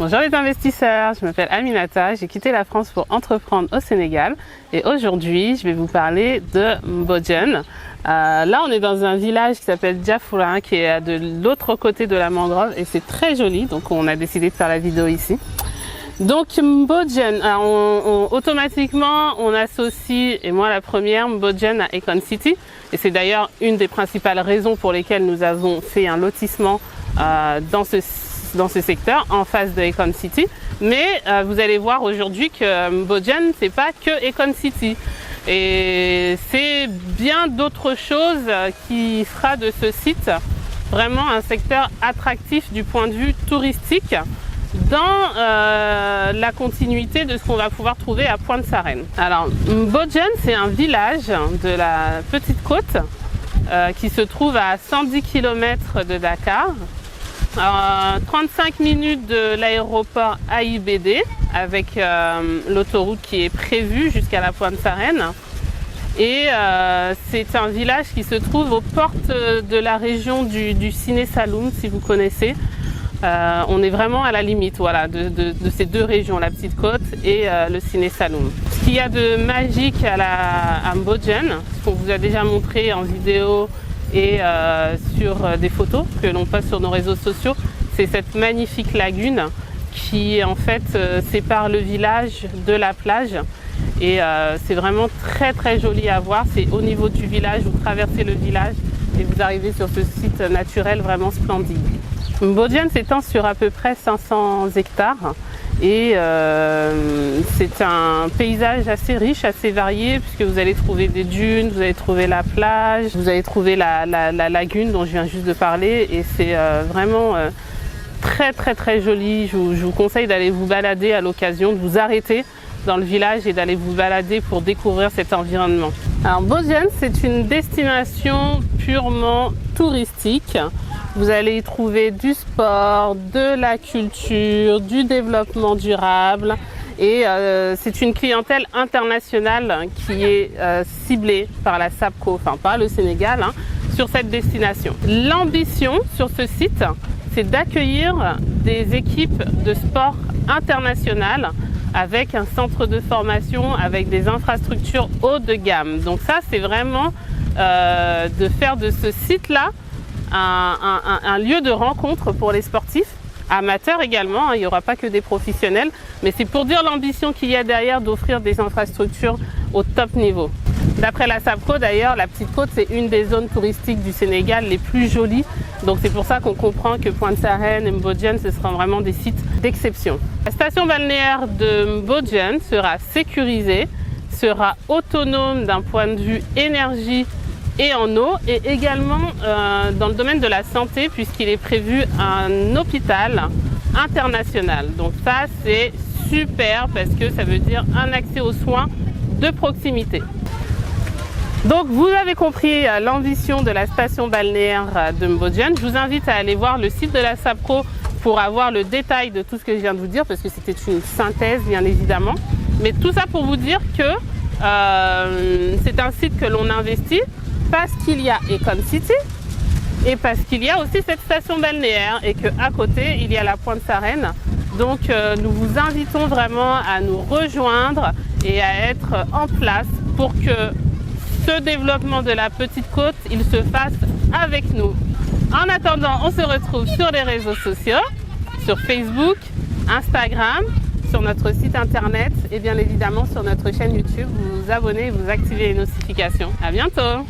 Bonjour les investisseurs, je m'appelle Aminata, j'ai quitté la France pour entreprendre au Sénégal et aujourd'hui je vais vous parler de Mbodjen. Là on est dans un village qui s'appelle Diafoura qui est de l'autre côté de la mangrove et c'est très joli, donc on a décidé de faire la vidéo ici. Donc Mbodjen, automatiquement on associe, et moi la première, Mbodjen à Econ City et c'est d'ailleurs une des principales raisons pour lesquelles nous avons fait un lotissement dans ce secteur en face de Econ City, mais vous allez voir aujourd'hui que Mbodjen c'est pas que Econ City et c'est bien d'autres choses qui fera de ce site vraiment un secteur attractif du point de vue touristique dans la continuité de ce qu'on va pouvoir trouver à Pointe-Sarène. Alors Mbodjen c'est un village de la Petite Côte qui se trouve à 110 km de Dakar. 35 minutes de l'aéroport AIBD avec l'autoroute qui est prévue jusqu'à la Pointe-Sarène. Et c'est un village qui se trouve aux portes de la région du Ciné Saloum, si vous connaissez. On est vraiment à la limite voilà, de ces deux régions, la Petite Côte et le Ciné Saloum. Ce qu'il y a de magique à Mbodjen, ce qu'on vous a déjà montré en vidéo et sur des photos que l'on poste sur nos réseaux sociaux, c'est cette magnifique lagune qui en fait sépare le village de la plage et c'est vraiment très joli à voir. C'est au niveau du village, vous traversez le village et vous arrivez sur ce site naturel vraiment splendide. Mbodjen s'étend sur à peu près 500 hectares et c'est un paysage assez riche, assez varié puisque vous allez trouver des dunes, vous allez trouver la plage, vous allez trouver la lagune dont je viens juste de parler et c'est vraiment très joli. Je vous conseille d'aller vous balader à l'occasion, de vous arrêter dans le village et d'aller vous balader pour découvrir cet environnement. Alors Mbodjen c'est une destination purement touristique. Vous allez y trouver du sport, de la culture, du développement durable et c'est une clientèle internationale qui est ciblée par la SAPCO, enfin par le Sénégal, sur cette destination. L'ambition sur ce site, c'est d'accueillir des équipes de sport internationales avec un centre de formation, avec des infrastructures haut de gamme. Donc ça, c'est vraiment de faire de ce site-là un lieu de rencontre pour les sportifs, amateurs également, il n'y aura pas que des professionnels, mais c'est pour dire l'ambition qu'il y a derrière d'offrir des infrastructures au top niveau. D'après la SAPCO d'ailleurs, la Petite Côte c'est une des zones touristiques du Sénégal les plus jolies, donc c'est pour ça qu'on comprend que Pointe-Sarène et Mbodjen ce seront vraiment des sites d'exception. La station balnéaire de Mbodjen sera sécurisée, sera autonome d'un point de vue énergie et en eau et également dans le domaine de la santé puisqu'il est prévu un hôpital international. Donc ça c'est super parce que ça veut dire un accès aux soins de proximité. Donc vous avez compris l'ambition de la station balnéaire de Mbodjen. Je vous invite à aller voir le site de la SAPCO pour avoir le détail de tout ce que je viens de vous dire parce que c'était une synthèse bien évidemment. Mais tout ça pour vous dire que c'est un site que l'on investit parce qu'il y a Econ City et parce qu'il y a aussi cette station balnéaire et qu'à côté il y a la Pointe-Sarène. Donc nous vous invitons vraiment à nous rejoindre et à être en place pour que ce développement de la Petite Côte il se fasse avec nous. En attendant, on se retrouve sur les réseaux sociaux, sur Facebook, Instagram, sur notre site internet et bien évidemment sur notre chaîne YouTube. Vous vous abonnez et vous activez les notifications. À bientôt!